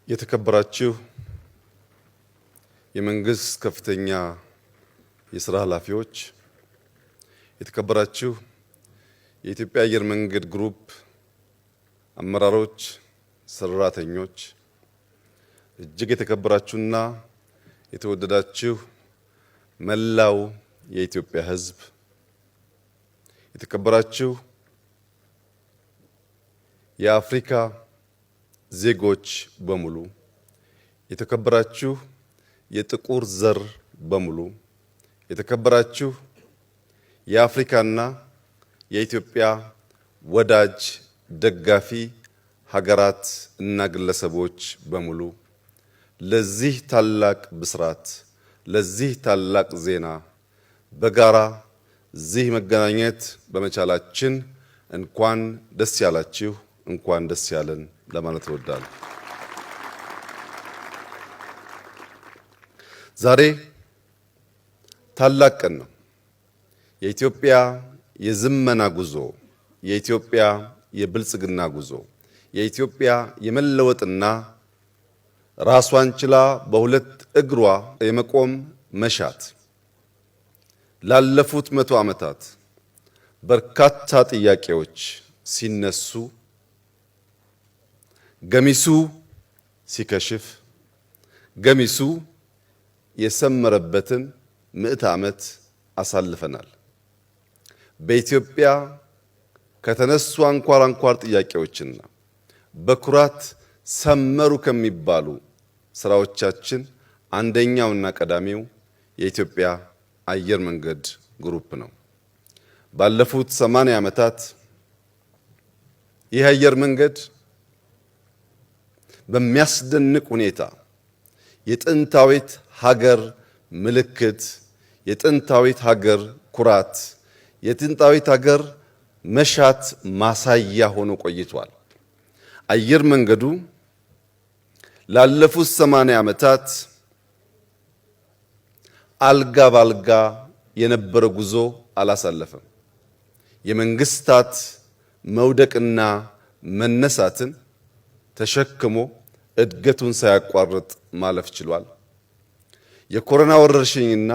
የተከበራችሁ የመንግስት ከፍተኛ የሥራ ኃላፊዎች፣ የተከበራችሁ የኢትዮጵያ አየር መንገድ ግሩፕ አመራሮች፣ ሰራተኞች፣ እጅግ የተከበራችሁና የተወደዳችሁ መላው የኢትዮጵያ ሕዝብ፣ የተከበራችሁ የአፍሪካ ዜጎች በሙሉ፣ የተከበራችሁ የጥቁር ዘር በሙሉ፣ የተከበራችሁ የአፍሪካና የኢትዮጵያ ወዳጅ ደጋፊ ሀገራት እና ግለሰቦች በሙሉ ለዚህ ታላቅ ብስራት፣ ለዚህ ታላቅ ዜና በጋራ እዚህ መገናኘት በመቻላችን እንኳን ደስ ያላችሁ፣ እንኳን ደስ ያለን ለማለት እወዳለሁ። ዛሬ ታላቅ ቀን ነው። የኢትዮጵያ የዝመና ጉዞ፣ የኢትዮጵያ የብልጽግና ጉዞ፣ የኢትዮጵያ የመለወጥና ራሷን ችላ በሁለት እግሯ የመቆም መሻት ላለፉት 100 ዓመታት በርካታ ጥያቄዎች ሲነሱ ገሚሱ ሲከሽፍ ገሚሱ የሰመረበትን 100 ዓመት አሳልፈናል። በኢትዮጵያ ከተነሱ አንኳር ጥያቄዎችና በኩራት ሰመሩ ከሚባሉ ስራዎቻችን አንደኛውና ቀዳሚው የኢትዮጵያ አየር መንገድ ግሩፕ ነው። ባለፉት 80 ዓመታት ይህ አየር መንገድ በሚያስደንቅ ሁኔታ የጥንታዊት ሀገር ምልክት፣ የጥንታዊት ሀገር ኩራት፣ የጥንታዊት ሀገር መሻት ማሳያ ሆኖ ቆይቷል። አየር መንገዱ ላለፉት 80 ዓመታት አልጋ ባልጋ የነበረ ጉዞ አላሳለፈም። የመንግስታት መውደቅና መነሳትን ተሸክሞ እድገቱን ሳያቋርጥ ማለፍ ችሏል። የኮሮና ወረርሽኝና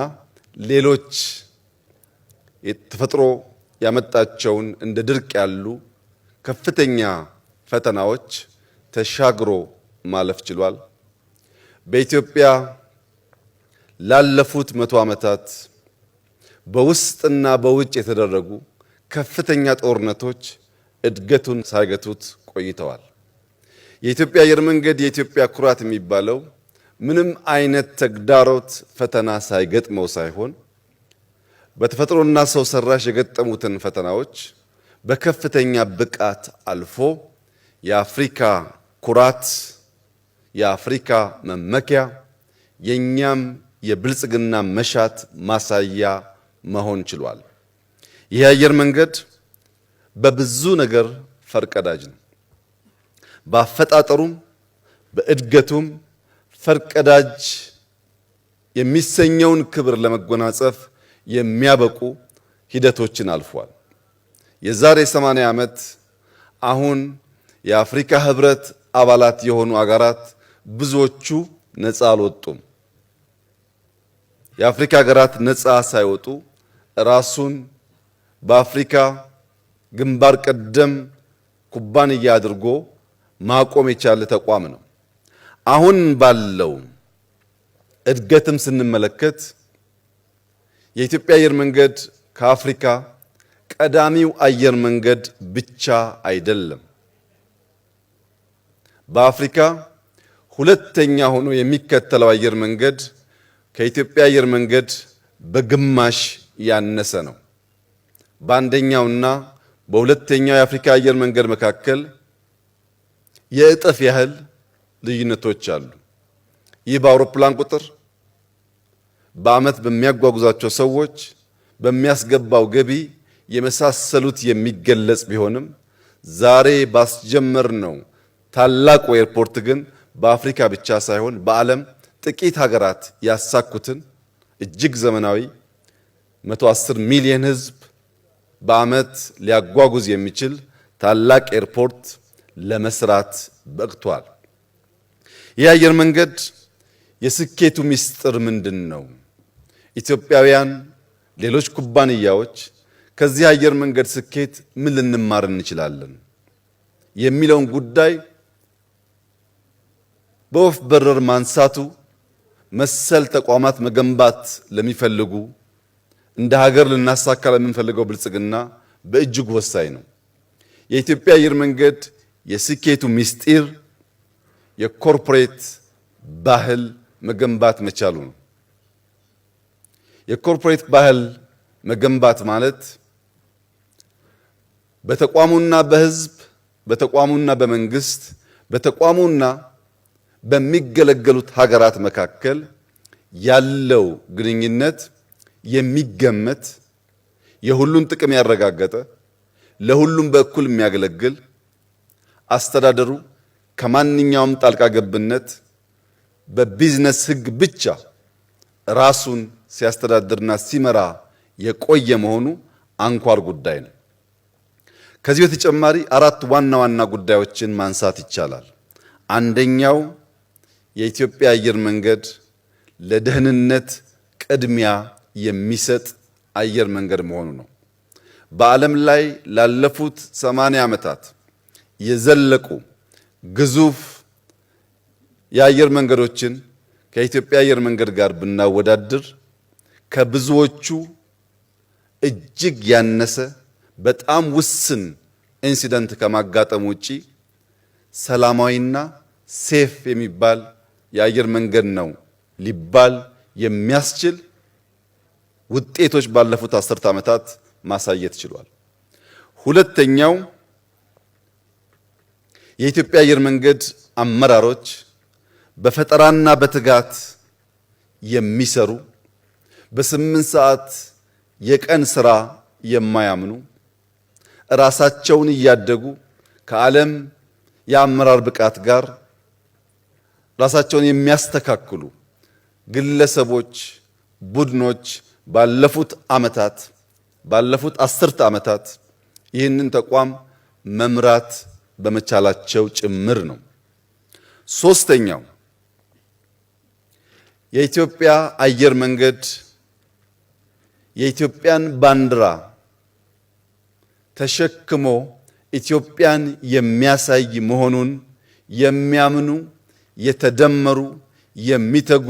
ሌሎች የተፈጥሮ ያመጣቸውን እንደ ድርቅ ያሉ ከፍተኛ ፈተናዎች ተሻግሮ ማለፍ ችሏል። በኢትዮጵያ ላለፉት 100 ዓመታት በውስጥና በውጭ የተደረጉ ከፍተኛ ጦርነቶች እድገቱን ሳይገቱት ቆይተዋል። የኢትዮጵያ አየር መንገድ የኢትዮጵያ ኩራት የሚባለው ምንም አይነት ተግዳሮት ፈተና ሳይገጥመው ሳይሆን በተፈጥሮና ሰው ሰራሽ የገጠሙትን ፈተናዎች በከፍተኛ ብቃት አልፎ የአፍሪካ ኩራት፣ የአፍሪካ መመኪያ፣ የኛም የብልጽግና መሻት ማሳያ መሆን ችሏል። ይህ አየር መንገድ በብዙ ነገር ፈርቀዳጅ ነው። በአፈጣጠሩም በእድገቱም ፈርቀዳጅ የሚሰኘውን ክብር ለመጎናጸፍ የሚያበቁ ሂደቶችን አልፏል። የዛሬ 80 ዓመት አሁን የአፍሪካ ህብረት አባላት የሆኑ አገራት ብዙዎቹ ነፃ አልወጡም። የአፍሪካ ሀገራት ነፃ ሳይወጡ ራሱን በአፍሪካ ግንባር ቀደም ኩባንያ አድርጎ ማቆም የቻለ ተቋም ነው። አሁን ባለው እድገትም ስንመለከት የኢትዮጵያ አየር መንገድ ከአፍሪካ ቀዳሚው አየር መንገድ ብቻ አይደለም። በአፍሪካ ሁለተኛ ሆኖ የሚከተለው አየር መንገድ ከኢትዮጵያ አየር መንገድ በግማሽ ያነሰ ነው። በአንደኛውና በሁለተኛው የአፍሪካ አየር መንገድ መካከል የእጥፍ ያህል ልዩነቶች አሉ። ይህ በአውሮፕላን ቁጥር፣ በዓመት በሚያጓጉዛቸው ሰዎች፣ በሚያስገባው ገቢ የመሳሰሉት የሚገለጽ ቢሆንም ዛሬ ባስጀመርነው ታላቁ ኤርፖርት ግን በአፍሪካ ብቻ ሳይሆን በዓለም ጥቂት ሀገራት ያሳኩትን እጅግ ዘመናዊ 110 ሚሊዮን ሕዝብ በዓመት ሊያጓጉዝ የሚችል ታላቅ ኤርፖርት ለመስራት በቅቷል። ይህ አየር መንገድ የስኬቱ ምስጢር ምንድነው? ኢትዮጵያውያን፣ ሌሎች ኩባንያዎች ከዚህ አየር መንገድ ስኬት ምን ልንማር እንችላለን የሚለውን ጉዳይ በወፍ በረር ማንሳቱ መሰል ተቋማት መገንባት ለሚፈልጉ እንደ ሀገር ልናሳካ ለምንፈልገው ብልጽግና በእጅጉ ወሳኝ ነው። የኢትዮጵያ አየር መንገድ የስኬቱ ምስጢር የኮርፖሬት ባህል መገንባት መቻሉ ነው። የኮርፖሬት ባህል መገንባት ማለት በተቋሙና በሕዝብ፣ በተቋሙና በመንግስት፣ በተቋሙና በሚገለገሉት ሀገራት መካከል ያለው ግንኙነት የሚገመት የሁሉን ጥቅም ያረጋገጠ ለሁሉም በእኩል የሚያገለግል አስተዳደሩ ከማንኛውም ጣልቃ ገብነት በቢዝነስ ሕግ ብቻ ራሱን ሲያስተዳድርና ሲመራ የቆየ መሆኑ አንኳር ጉዳይ ነው። ከዚህ በተጨማሪ አራት ዋና ዋና ጉዳዮችን ማንሳት ይቻላል። አንደኛው የኢትዮጵያ አየር መንገድ ለደህንነት ቅድሚያ የሚሰጥ አየር መንገድ መሆኑ ነው። በዓለም ላይ ላለፉት 80 ዓመታት የዘለቁ ግዙፍ የአየር መንገዶችን ከኢትዮጵያ አየር መንገድ ጋር ብናወዳድር ከብዙዎቹ እጅግ ያነሰ በጣም ውስን ኢንሲደንት ከማጋጠም ውጪ ሰላማዊና ሴፍ የሚባል የአየር መንገድ ነው ሊባል የሚያስችል ውጤቶች ባለፉት 10 ዓመታት ማሳየት ችሏል። ሁለተኛው የኢትዮጵያ አየር መንገድ አመራሮች በፈጠራና በትጋት የሚሰሩ በ8 ሰዓት የቀን ስራ የማያምኑ ራሳቸውን እያደጉ ከዓለም የአመራር ብቃት ጋር ራሳቸውን የሚያስተካክሉ ግለሰቦች፣ ቡድኖች ባለፉት ዓመታት ባለፉት 10 ዓመታት ይህንን ተቋም መምራት በመቻላቸው ጭምር ነው። ሶስተኛው የኢትዮጵያ አየር መንገድ የኢትዮጵያን ባንዲራ ተሸክሞ ኢትዮጵያን የሚያሳይ መሆኑን የሚያምኑ የተደመሩ የሚተጉ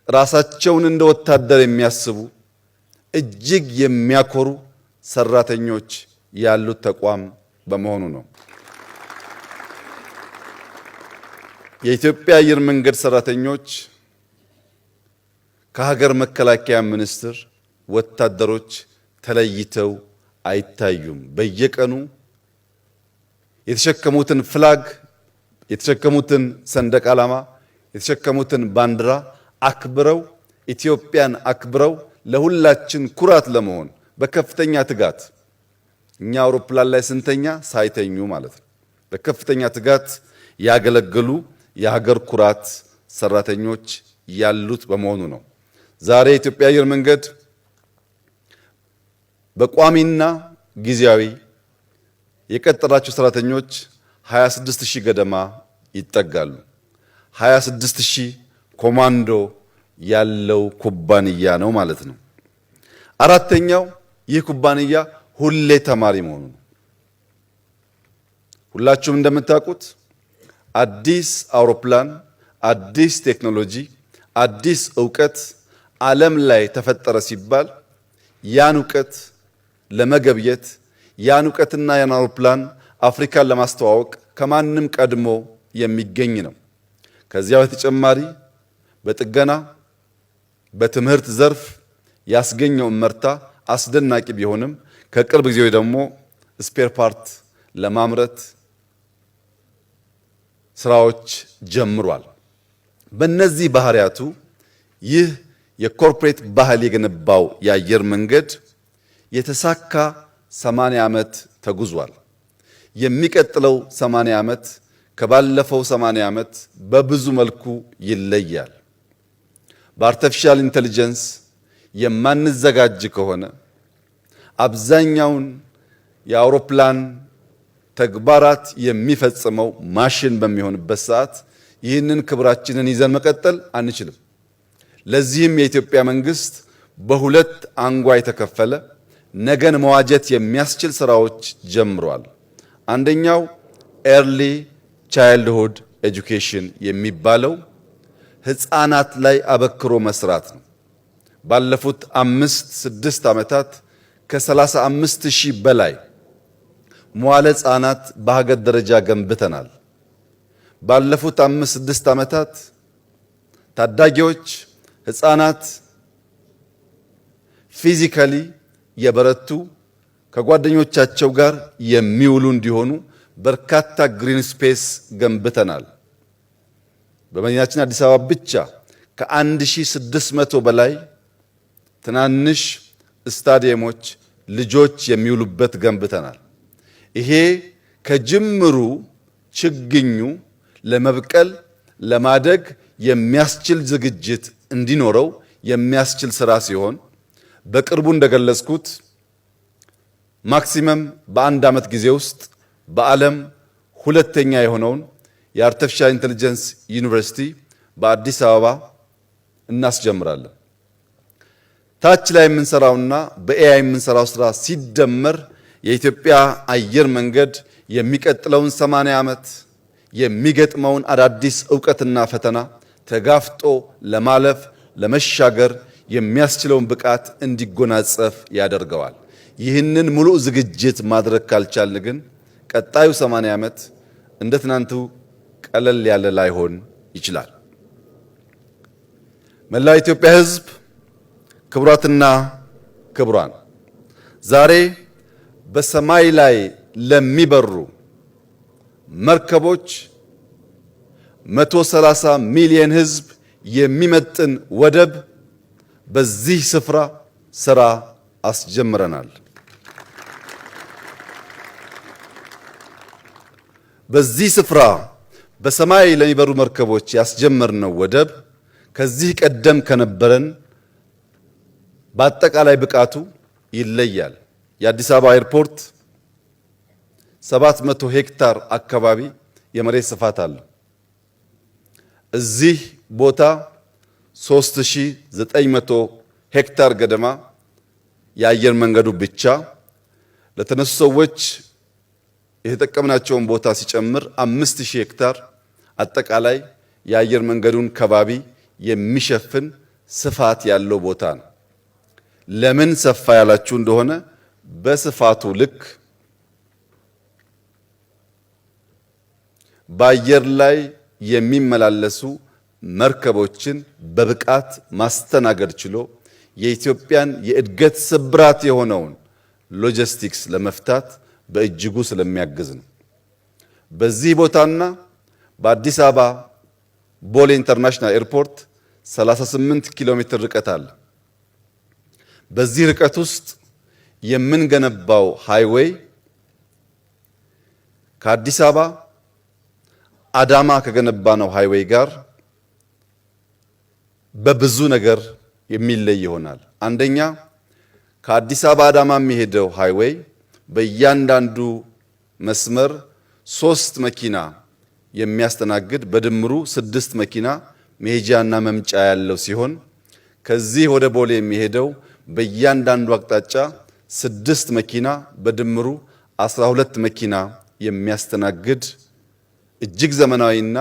ራሳቸውን እንደ ወታደር የሚያስቡ እጅግ የሚያኮሩ ሰራተኞች ያሉት ተቋም በመሆኑ ነው። የኢትዮጵያ አየር መንገድ ሰራተኞች ከሀገር መከላከያ ሚኒስቴር ወታደሮች ተለይተው አይታዩም። በየቀኑ የተሸከሙትን ፍላግ፣ የተሸከሙትን ሰንደቅ ዓላማ፣ የተሸከሙትን ባንዲራ አክብረው ኢትዮጵያን አክብረው ለሁላችን ኩራት ለመሆን በከፍተኛ ትጋት እኛ አውሮፕላን ላይ ስንተኛ ሳይተኙ ማለት ነው። በከፍተኛ ትጋት ያገለገሉ የሀገር ኩራት ሰራተኞች ያሉት በመሆኑ ነው። ዛሬ የኢትዮጵያ አየር መንገድ በቋሚና ጊዜያዊ የቀጠራቸው ሰራተኞች 26000 ገደማ ይጠጋሉ። 26000 ኮማንዶ ያለው ኩባንያ ነው ማለት ነው። አራተኛው ይህ ኩባንያ ሁሌ ተማሪ መሆኑ ነው። ሁላችሁም እንደምታውቁት አዲስ አውሮፕላን፣ አዲስ ቴክኖሎጂ፣ አዲስ ዕውቀት ዓለም ላይ ተፈጠረ ሲባል ያን ዕውቀት ለመገብየት ያን ዕውቀትና ያን አውሮፕላን አፍሪካን ለማስተዋወቅ ከማንም ቀድሞ የሚገኝ ነው። ከዚያ በተጨማሪ በጥገና በትምህርት ዘርፍ ያስገኘው እመርታ አስደናቂ ቢሆንም ከቅርብ ጊዜ ደግሞ ስፔር ፓርት ለማምረት ስራዎች ጀምሯል። በእነዚህ ባህሪያቱ ይህ የኮርፖሬት ባህል የገነባው የአየር መንገድ የተሳካ 80 ዓመት ተጉዟል። የሚቀጥለው 80 ዓመት ከባለፈው 80 ዓመት በብዙ መልኩ ይለያል። በአርቲፊሻል ኢንተለጀንስ የማንዘጋጅ ከሆነ አብዛኛውን የአውሮፕላን ተግባራት የሚፈጽመው ማሽን በሚሆንበት ሰዓት ይህንን ክብራችንን ይዘን መቀጠል አንችልም። ለዚህም የኢትዮጵያ መንግስት በሁለት አንጓ የተከፈለ ነገን መዋጀት የሚያስችል ስራዎች ጀምሯል። አንደኛው ኤርሊ ቻይልድሁድ ኤጁኬሽን የሚባለው ህፃናት ላይ አበክሮ መስራት ነው። ባለፉት 5-6 ዓመታት ከ35,000 በላይ መዋለ ህፃናት በሀገር ደረጃ ገንብተናል። ባለፉት 5-6 ዓመታት ታዳጊዎች ህፃናት ፊዚካሊ የበረቱ ከጓደኞቻቸው ጋር የሚውሉ እንዲሆኑ በርካታ ግሪን ስፔስ ገንብተናል። በመዲናችን አዲስ አበባ ብቻ ከ1600 በላይ ትናንሽ ስታዲየሞች ልጆች የሚውሉበት ገንብተናል። ይሄ ከጅምሩ ችግኙ ለመብቀል ለማደግ የሚያስችል ዝግጅት እንዲኖረው የሚያስችል ስራ ሲሆን በቅርቡ እንደገለጽኩት ማክሲመም በአንድ ዓመት ጊዜ ውስጥ በዓለም ሁለተኛ የሆነውን የአርቲፊሻል ኢንተለጀንስ ዩኒቨርሲቲ በአዲስ አበባ እናስጀምራለን። ታች ላይ የምንሰራውና በኤአይ የምንሰራው ስራ ሲደመር የኢትዮጵያ አየር መንገድ የሚቀጥለውን 80 ዓመት የሚገጥመውን አዳዲስ ዕውቀትና ፈተና ተጋፍጦ ለማለፍ ለመሻገር የሚያስችለውን ብቃት እንዲጎናጸፍ ያደርገዋል። ይህንን ሙሉ ዝግጅት ማድረግ ካልቻልን ግን ቀጣዩ 80 ዓመት እንደ ትናንቱ ቀለል ያለ ላይሆን ይችላል። መላው ኢትዮጵያ ሕዝብ ክቡራትና ክቡራን፣ ዛሬ በሰማይ ላይ ለሚበሩ መርከቦች 130 ሚሊዮን ሕዝብ የሚመጥን ወደብ በዚህ ስፍራ ስራ አስጀምረናል። በዚህ ስፍራ በሰማይ ለሚበሩ መርከቦች ያስጀመርነው ወደብ ከዚህ ቀደም ከነበረን በአጠቃላይ ብቃቱ ይለያል። የአዲስ አበባ ኤርፖርት 700 ሄክታር አካባቢ የመሬት ስፋት አለው። እዚህ ቦታ 3900 ሄክታር ገደማ የአየር መንገዱ ብቻ ለተነሱ ሰዎች የተጠቀምናቸውን ቦታ ሲጨምር 5000 ሄክታር አጠቃላይ የአየር መንገዱን ከባቢ የሚሸፍን ስፋት ያለው ቦታ ነው። ለምን ሰፋ ያላችሁ እንደሆነ በስፋቱ ልክ በአየር ላይ የሚመላለሱ መርከቦችን በብቃት ማስተናገድ ችሎ የኢትዮጵያን የእድገት ስብራት የሆነውን ሎጂስቲክስ ለመፍታት በእጅጉ ስለሚያግዝ ነው። በዚህ ቦታና በአዲስ አበባ ቦሌ ኢንተርናሽናል ኤርፖርት 38 ኪሎ ሜትር ርቀት አለ። በዚህ ርቀት ውስጥ የምንገነባው ሃይዌይ ከአዲስ አበባ አዳማ ከገነባነው ሃይዌይ ጋር በብዙ ነገር የሚለይ ይሆናል። አንደኛ ከአዲስ አበባ አዳማ የሚሄደው ሃይዌይ በእያንዳንዱ መስመር 3 መኪና የሚያስተናግድ በድምሩ 6 መኪና መሄጃና መምጫ ያለው ሲሆን ከዚህ ወደ ቦሌ የሚሄደው በእያንዳንዱ አቅጣጫ 6 መኪና በድምሩ 12 መኪና የሚያስተናግድ እጅግ ዘመናዊና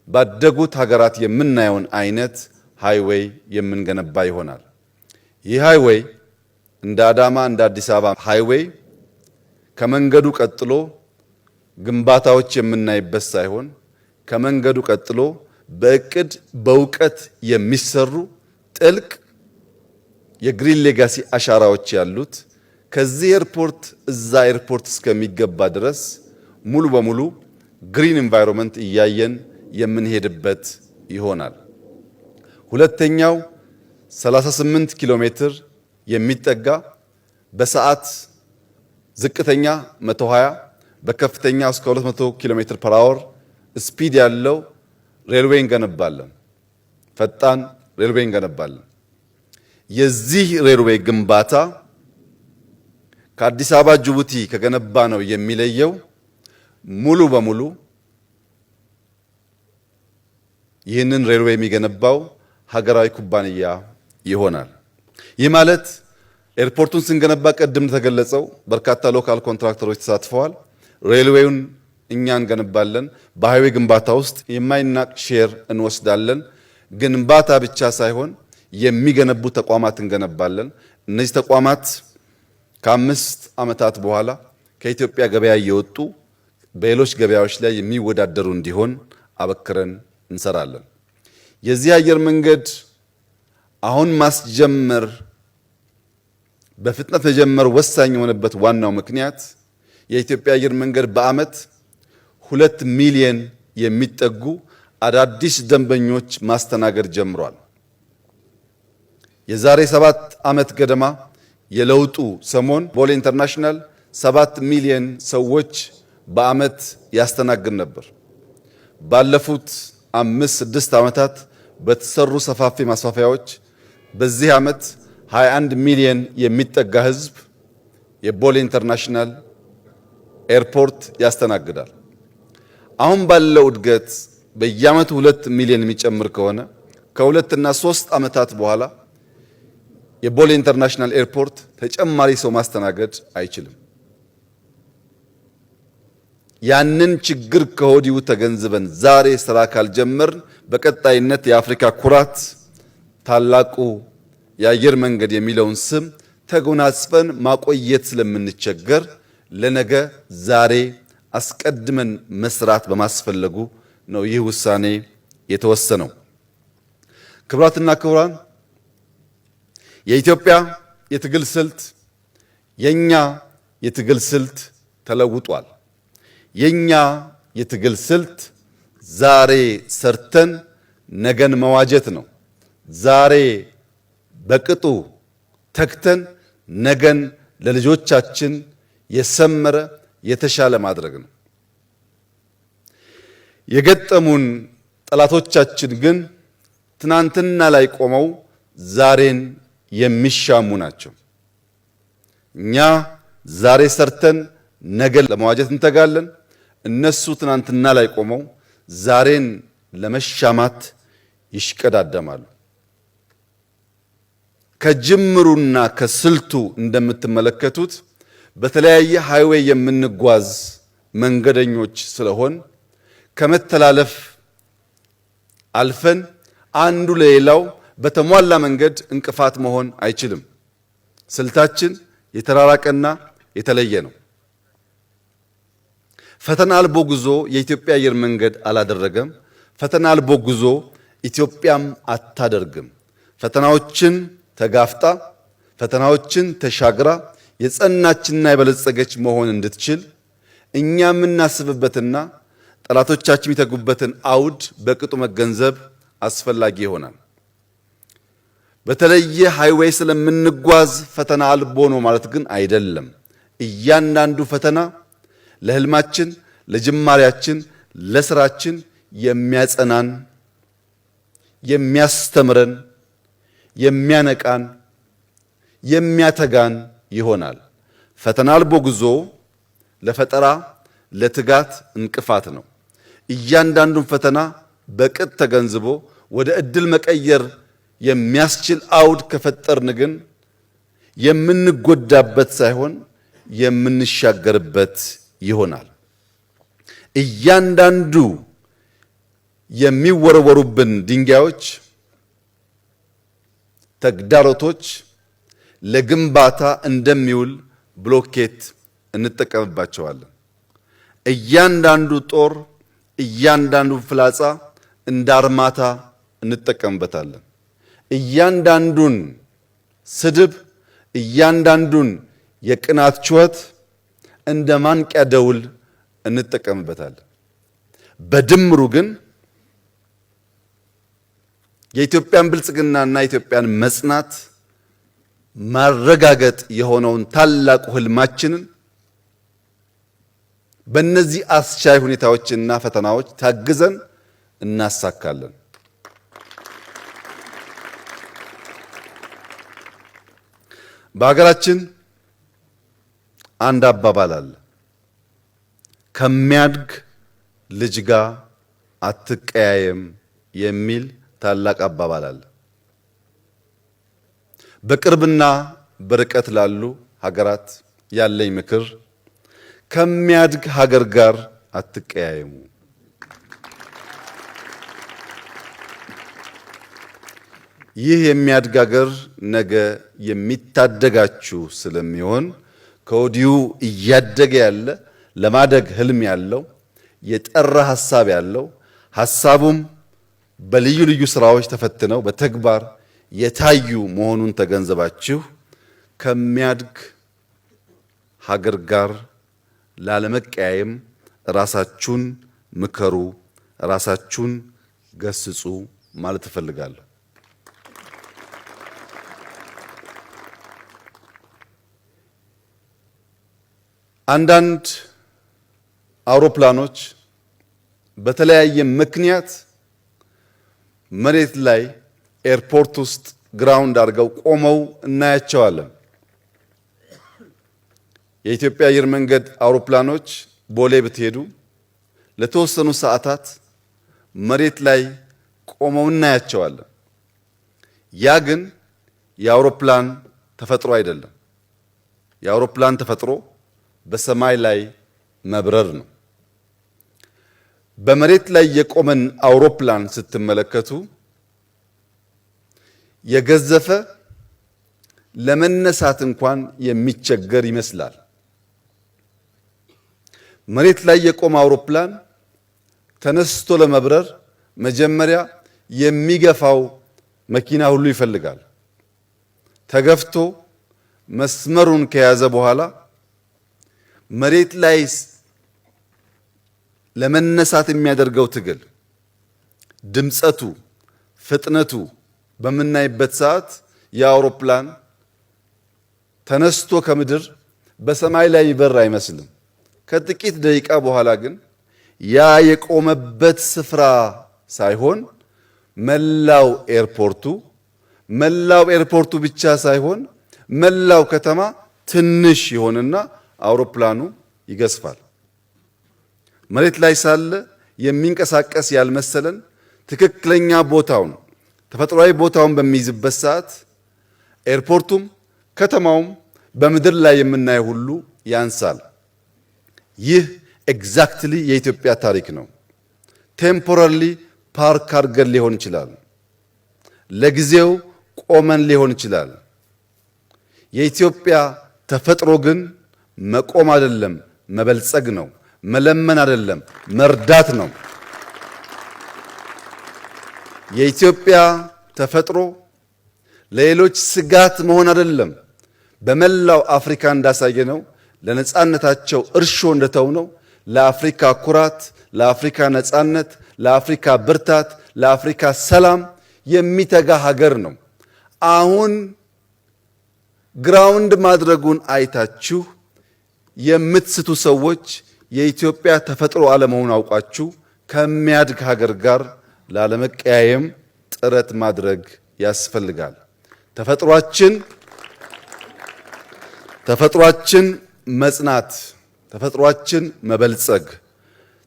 ባደጉት ሀገራት የምናየውን አይነት ሃይዌይ የምንገነባ ይሆናል። ይህ ሃይዌይ እንደ አዳማ እንደ አዲስ አበባ ሃይዌይ ከመንገዱ ቀጥሎ ግንባታዎች የምናይበት ሳይሆን ከመንገዱ ቀጥሎ በእቅድ በእውቀት የሚሰሩ ጥልቅ የግሪን ሌጋሲ አሻራዎች ያሉት ከዚህ ኤርፖርት እዛ ኤርፖርት እስከሚገባ ድረስ ሙሉ በሙሉ ግሪን ኢንቫይሮንመንት እያየን የምንሄድበት ይሆናል። ሁለተኛው 38 ኪሎ ሜትር የሚጠጋ በሰዓት ዝቅተኛ 120 በከፍተኛ እስከ 200 ኪሎ ሜትር ፐር አወር ስፒድ ያለው ሬልዌይ እንገነባለን። ፈጣን ሬልዌይ እንገነባለን። የዚህ ሬልዌይ ግንባታ ከአዲስ አበባ ጅቡቲ ከገነባ ነው የሚለየው ሙሉ በሙሉ ይህንን ሬልዌይ የሚገነባው ሀገራዊ ኩባንያ ይሆናል። ይህ ማለት ኤርፖርቱን ስንገነባ ቅድም እንደተገለጸው በርካታ ሎካል ኮንትራክተሮች ተሳትፈዋል። ሬልዌዩን እኛ እንገነባለን። በሃይዌይ ግንባታ ውስጥ የማይናቅ ሼር እንወስዳለን። ግንባታ ብቻ ሳይሆን የሚገነቡ ተቋማት እንገነባለን። እነዚህ ተቋማት ከ5 ዓመታት በኋላ ከኢትዮጵያ ገበያ እየወጡ በሌሎች ገበያዎች ላይ የሚወዳደሩ እንዲሆን አበክረን እንሰራለን። የዚህ አየር መንገድ አሁን ማስጀመር በፍጥነት መጀመር ወሳኝ የሆነበት ዋናው ምክንያት የኢትዮጵያ አየር መንገድ በዓመት 2 ሚሊዮን የሚጠጉ አዳዲስ ደንበኞች ማስተናገድ ጀምሯል። የዛሬ 7 ዓመት ገደማ የለውጡ ሰሞን ቦሌ ኢንተርናሽናል 7 ሚሊዮን ሰዎች በዓመት ያስተናግድ ነበር። ባለፉት 5-6 ዓመታት በተሰሩ ሰፋፊ ማስፋፊያዎች በዚህ ዓመት 21 ሚሊዮን የሚጠጋ ሕዝብ የቦሌ ኢንተርናሽናል ኤርፖርት ያስተናግዳል። አሁን ባለው እድገት በየዓመቱ 2 ሚሊዮን የሚጨምር ከሆነ ከ2 እና 3 ዓመታት በኋላ የቦሌ ኢንተርናሽናል ኤርፖርት ተጨማሪ ሰው ማስተናገድ አይችልም። ያንን ችግር ከወዲሁ ተገንዝበን ዛሬ ስራ ካልጀመርን በቀጣይነት የአፍሪካ ኩራት ታላቁ የአየር መንገድ የሚለውን ስም ተጎናጽፈን ማቆየት ስለምንቸገር ለነገ ዛሬ አስቀድመን መስራት በማስፈለጉ ነው ይህ ውሳኔ የተወሰነው። ክቡራትና ክቡራን፣ የኢትዮጵያ የትግል ስልት የኛ የትግል ስልት ተለውጧል። የኛ የትግል ስልት ዛሬ ሰርተን ነገን መዋጀት ነው። ዛሬ በቅጡ ተክተን ነገን ለልጆቻችን የሰመረ የተሻለ ማድረግ ነው። የገጠሙን ጠላቶቻችን ግን ትናንትና ላይ ቆመው ዛሬን የሚሻሙ ናቸው። እኛ ዛሬ ሰርተን ነገን ለመዋጀት እንተጋለን። እነሱ ትናንትና ላይ ቆመው ዛሬን ለመሻማት ይሽቀዳደማሉ። ከጅምሩና ከስልቱ እንደምትመለከቱት በተለያየ ሃይዌይ የምንጓዝ መንገደኞች ስለሆን ከመተላለፍ አልፈን አንዱ ለሌላው በተሟላ መንገድ እንቅፋት መሆን አይችልም። ስልታችን የተራራቀና የተለየ ነው። ፈተና አልቦ ጉዞ የኢትዮጵያ አየር መንገድ አላደረገም። ፈተና አልቦ ጉዞ ኢትዮጵያም አታደርግም። ፈተናዎችን ተጋፍጣ ፈተናዎችን ተሻግራ የጸናችና የበለጸገች መሆን እንድትችል እኛ የምናስብበትና ጠላቶቻችን የሚተጉበትን አውድ በቅጡ መገንዘብ አስፈላጊ ይሆናል። በተለየ ሃይዌይ ስለምንጓዝ ፈተና አልቦ ነው ማለት ግን አይደለም። እያንዳንዱ ፈተና ለህልማችን፣ ለጅማሬያችን፣ ለስራችን የሚያጸናን፣ የሚያስተምረን፣ የሚያነቃን፣ የሚያተጋን ይሆናል። ፈተና አልቦ ጉዞ ለፈጠራ፣ ለትጋት እንቅፋት ነው። እያንዳንዱን ፈተና በቅጥ ተገንዝቦ ወደ እድል መቀየር የሚያስችል አውድ ከፈጠርን ግን የምንጎዳበት ሳይሆን የምንሻገርበት ይሆናል። እያንዳንዱ የሚወረወሩብን ድንጋዮች፣ ተግዳሮቶች ለግንባታ እንደሚውል ብሎኬት እንጠቀምባቸዋለን። እያንዳንዱ ጦር፣ እያንዳንዱ ፍላጻ እንደ አርማታ እንጠቀምበታለን። እያንዳንዱን ስድብ፣ እያንዳንዱን የቅናት ጩኸት እንደ ማንቂያ ደውል እንጠቀምበታለን። በድምሩ ግን የኢትዮጵያን ብልጽግናና የኢትዮጵያን መጽናት ማረጋገጥ የሆነውን ታላቁ ህልማችንን በእነዚህ አስቻይ ሁኔታዎችና ፈተናዎች ታግዘን እናሳካለን። በሀገራችን አንድ አባባል አለ። ከሚያድግ ልጅ ጋር አትቀያየም የሚል ታላቅ አባባል አለ። በቅርብና በርቀት ላሉ ሀገራት ያለኝ ምክር ከሚያድግ ሀገር ጋር አትቀያየሙ። ይህ የሚያድግ ሀገር ነገ የሚታደጋችሁ ስለሚሆን ከወዲሁ እያደገ ያለ ለማደግ ህልም ያለው የጠራ ሐሳብ ያለው ሐሳቡም በልዩ ልዩ ስራዎች ተፈትነው በተግባር የታዩ መሆኑን ተገንዘባችሁ ከሚያድግ ሀገር ጋር ላለመቀያየም ራሳችሁን ምከሩ፣ ራሳችሁን ገስጹ ማለት እፈልጋለሁ። አንዳንድ አውሮፕላኖች በተለያየ ምክንያት መሬት ላይ ኤርፖርት ውስጥ ግራውንድ አድርገው ቆመው እናያቸዋለን። የኢትዮጵያ አየር መንገድ አውሮፕላኖች ቦሌ ብትሄዱ ለተወሰኑ ሰዓታት መሬት ላይ ቆመው እናያቸዋለን። ያ ግን የአውሮፕላን ተፈጥሮ አይደለም። የአውሮፕላን ተፈጥሮ በሰማይ ላይ መብረር ነው። በመሬት ላይ የቆመን አውሮፕላን ስትመለከቱ የገዘፈ ለመነሳት እንኳን የሚቸገር ይመስላል። መሬት ላይ የቆመ አውሮፕላን ተነስቶ ለመብረር መጀመሪያ የሚገፋው መኪና ሁሉ ይፈልጋል። ተገፍቶ መስመሩን ከያዘ በኋላ መሬት ላይ ለመነሳት የሚያደርገው ትግል፣ ድምጸቱ፣ ፍጥነቱ በምናይበት ሰዓት የአውሮፕላን ተነስቶ ከምድር በሰማይ ላይ ይበር አይመስልም። ከጥቂት ደቂቃ በኋላ ግን ያ የቆመበት ስፍራ ሳይሆን መላው ኤርፖርቱ ብቻ ሳይሆን መላው ከተማ ትንሽ ይሆንና አውሮፕላኑ ይገዝፋል። መሬት ላይ ሳለ የሚንቀሳቀስ ያልመሰለን ትክክለኛ ቦታውን ተፈጥሯዊ ቦታውን በሚይዝበት ሰዓት ኤርፖርቱም ከተማውም በምድር ላይ የምናየው ሁሉ ያንሳል። ይህ ኤግዛክትሊ የኢትዮጵያ ታሪክ ነው። ቴምፖራሪ ፓርክ አድርገን ሊሆን ይችላል። ለጊዜው ቆመን ሊሆን ይችላል። የኢትዮጵያ ተፈጥሮ ግን መቆም አይደለም፣ መበልጸግ ነው። መለመን አይደለም፣ መርዳት ነው። የኢትዮጵያ ተፈጥሮ ለሌሎች ስጋት መሆን አይደለም። በመላው አፍሪካ እንዳሳየነው ለነጻነታቸው እርሾ እንደተውነው ለአፍሪካ ኩራት፣ ለአፍሪካ ነጻነት፣ ለአፍሪካ ብርታት፣ ለአፍሪካ ሰላም የሚተጋ ሀገር ነው። አሁን ግራውንድ ማድረጉን አይታችሁ የምትስቱ ሰዎች የኢትዮጵያ ተፈጥሮ አለመሆኑን አውቃችሁ ከሚያድግ ሀገር ጋር ላለመቀያየም ጥረት ማድረግ ያስፈልጋል። ተፈጥሯችን መጽናት፣ ተፈጥሯችን መበልጸግ፣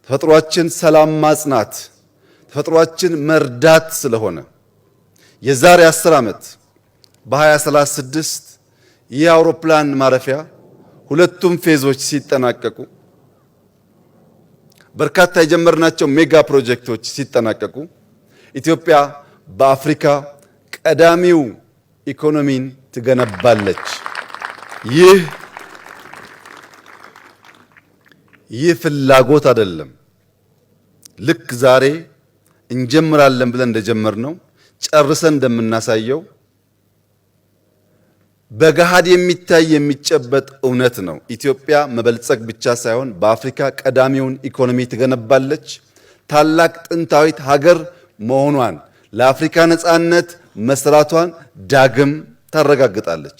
ተፈጥሯችን ሰላም ማጽናት፣ ተፈጥሯችን መርዳት ስለሆነ የዛሬ 10 ዓመት በ2036 ይህ አውሮፕላን ማረፊያ ሁለቱም ፌዞች ሲጠናቀቁ በርካታ የጀመርናቸው ሜጋ ፕሮጀክቶች ሲጠናቀቁ ኢትዮጵያ በአፍሪካ ቀዳሚው ኢኮኖሚን ትገነባለች። ይህ ፍላጎት አይደለም። ልክ ዛሬ እንጀምራለን ብለን እንደጀመርነው ጨርሰን እንደምናሳየው በገሃድ የሚታይ የሚጨበጥ እውነት ነው። ኢትዮጵያ መበልጸግ ብቻ ሳይሆን በአፍሪካ ቀዳሚውን ኢኮኖሚ ትገነባለች። ታላቅ ጥንታዊት ሀገር መሆኗን ለአፍሪካ ነጻነት መስራቷን ዳግም ታረጋግጣለች።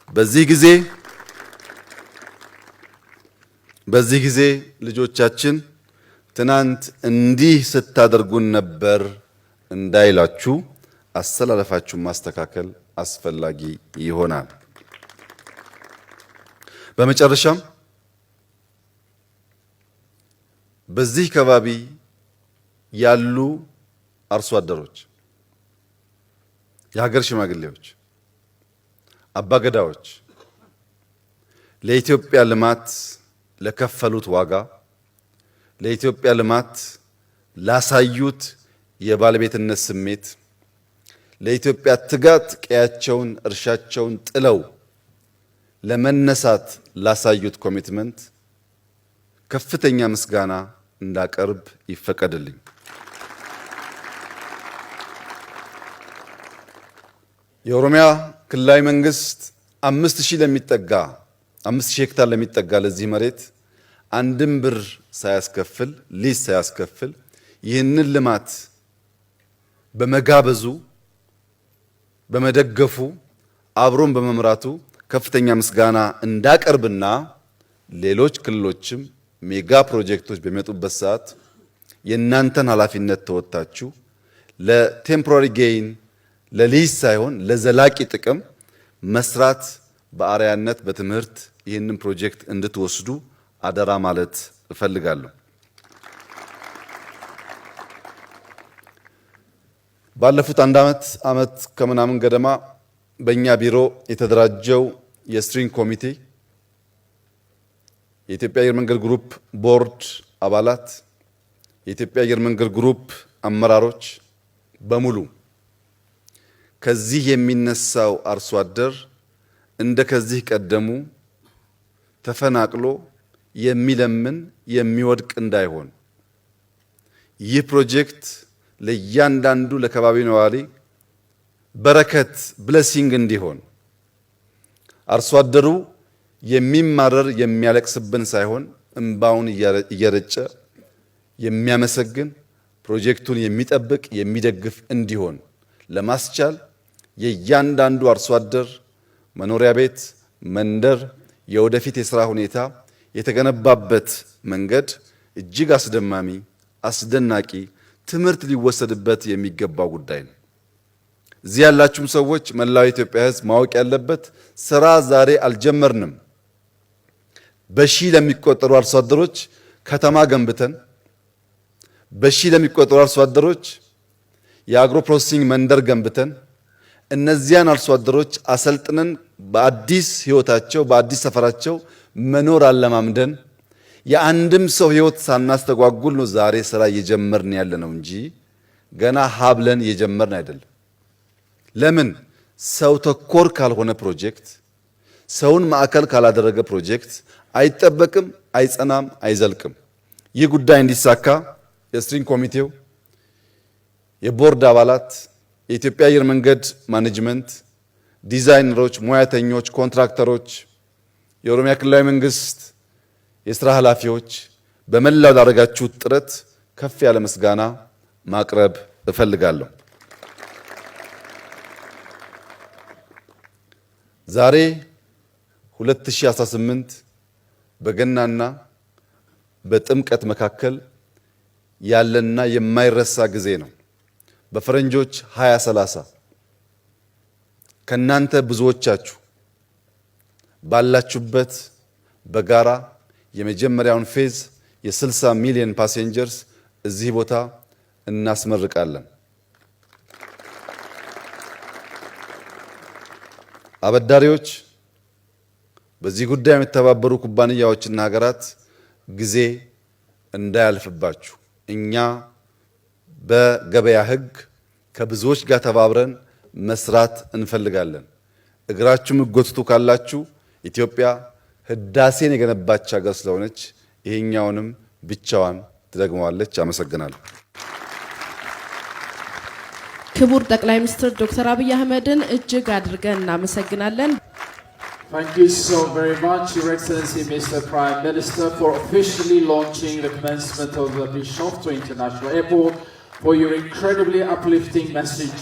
በዚህ ጊዜ ልጆቻችን ትናንት እንዲህ ስታደርጉን ነበር እንዳይላችሁ አሰላለፋችሁን ማስተካከል አስፈላጊ ይሆናል። በመጨረሻም በዚህ ከባቢ ያሉ አርሶ አደሮች፣ የሀገር ሽማግሌዎች፣ አባገዳዎች ለኢትዮጵያ ልማት ለከፈሉት ዋጋ፣ ለኢትዮጵያ ልማት ላሳዩት የባለቤትነት ስሜት፣ ለኢትዮጵያ ትጋት ቀያቸውን እርሻቸውን ጥለው ለመነሳት ላሳዩት ኮሚትመንት ከፍተኛ ምስጋና እንዳቀርብ ይፈቀድልኝ። የኦሮሚያ ክልላዊ መንግስት 5000 ሄክታር ለሚጠጋ ለዚህ መሬት አንድም ብር ሳያስከፍል ሊዝ ሳያስከፍል ይህንን ልማት በመጋበዙ በመደገፉ አብሮን በመምራቱ ከፍተኛ ምስጋና እንዳቀርብና ሌሎች ክልሎችም ሜጋ ፕሮጀክቶች በሚመጡበት ሰዓት የእናንተን ኃላፊነት ተወጣችሁ ለቴምፖራሪ ጌይን ለሊዝ ሳይሆን ለዘላቂ ጥቅም መስራት በአርያነት በትምህርት ይህንን ፕሮጀክት እንድትወስዱ አደራ ማለት እፈልጋለሁ። ባለፉት አንድ ዓመት ከምናምን ገደማ በእኛ ቢሮ የተደራጀው የስትሪንግ ኮሚቴ የኢትዮጵያ አየር መንገድ ግሩፕ ቦርድ አባላት፣ የኢትዮጵያ አየር መንገድ ግሩፕ አመራሮች በሙሉ ከዚህ የሚነሳው አርሶ አደር እንደ ከዚህ ቀደሙ ተፈናቅሎ የሚለምን የሚወድቅ እንዳይሆን ይህ ፕሮጀክት ለእያንዳንዱ ለከባቢ ነዋሪ በረከት ብለሲንግ እንዲሆን አርሶ አደሩ የሚማረር የሚያለቅስብን ሳይሆን እንባውን እየረጨ የሚያመሰግን ፕሮጀክቱን የሚጠብቅ የሚደግፍ እንዲሆን ለማስቻል የእያንዳንዱ አርሶ አደር መኖሪያ ቤት፣ መንደር፣ የወደፊት የሥራ ሁኔታ የተገነባበት መንገድ እጅግ አስደማሚ፣ አስደናቂ ትምህርት ሊወሰድበት የሚገባው ጉዳይ ነው። እዚህ ያላችሁም ሰዎች መላው የኢትዮጵያ ሕዝብ ማወቅ ያለበት ስራ ዛሬ አልጀመርንም። በሺህ ለሚቆጠሩ አርሶ አደሮች ከተማ ገንብተን፣ በሺህ ለሚቆጠሩ አርሶ አደሮች የአግሮ ፕሮሰሲንግ መንደር ገንብተን እነዚያን አርሶ አደሮች አሰልጥነን በአዲስ ህይወታቸው በአዲስ ሰፈራቸው መኖር አለማምደን የአንድም ሰው ህይወት ሳናስተጓጉል ነው ዛሬ ስራ እየጀመርን ያለ ነው እንጂ ገና ሀብለን እየጀመርን አይደለም። ለምን? ሰው ተኮር ካልሆነ ፕሮጀክት፣ ሰውን ማዕከል ካላደረገ ፕሮጀክት አይጠበቅም፣ አይጸናም፣ አይዘልቅም። ይህ ጉዳይ እንዲሳካ የስትሪንግ ኮሚቴው፣ የቦርድ አባላት፣ የኢትዮጵያ አየር መንገድ ማኔጅመንት፣ ዲዛይነሮች፣ ሙያተኞች፣ ኮንትራክተሮች፣ የኦሮሚያ ክልላዊ መንግስት የሥራ ኃላፊዎች በመላው ላደረጋችሁት ጥረት ከፍ ያለ ምስጋና ማቅረብ እፈልጋለሁ። ዛሬ 2018 በገናና በጥምቀት መካከል ያለና የማይረሳ ጊዜ ነው። በፈረንጆች 2030 ከናንተ ብዙዎቻችሁ ባላችሁበት በጋራ የመጀመሪያውን ፌዝ የ60 ሚሊዮን ፓሴንጀርስ እዚህ ቦታ እናስመርቃለን። አበዳሪዎች፣ በዚህ ጉዳይ የሚተባበሩ ኩባንያዎችና ሀገራት ጊዜ እንዳያልፍባችሁ እኛ በገበያ ሕግ ከብዙዎች ጋር ተባብረን መስራት እንፈልጋለን። እግራችሁ ምጎትቱ ካላችሁ ኢትዮጵያ ህዳሴን የገነባች ሀገር ስለሆነች ይሄኛውንም ብቻዋን ትደግመዋለች። አመሰግናለሁ። ክቡር ጠቅላይ ሚኒስትር ዶክተር አብይ አህመድን እጅግ አድርገን እናመሰግናለን። Thank you so very much, Your Excellency Mr. Prime Minister, for officially launching the commencement of the Bishoftu International Airport, for your incredibly uplifting message.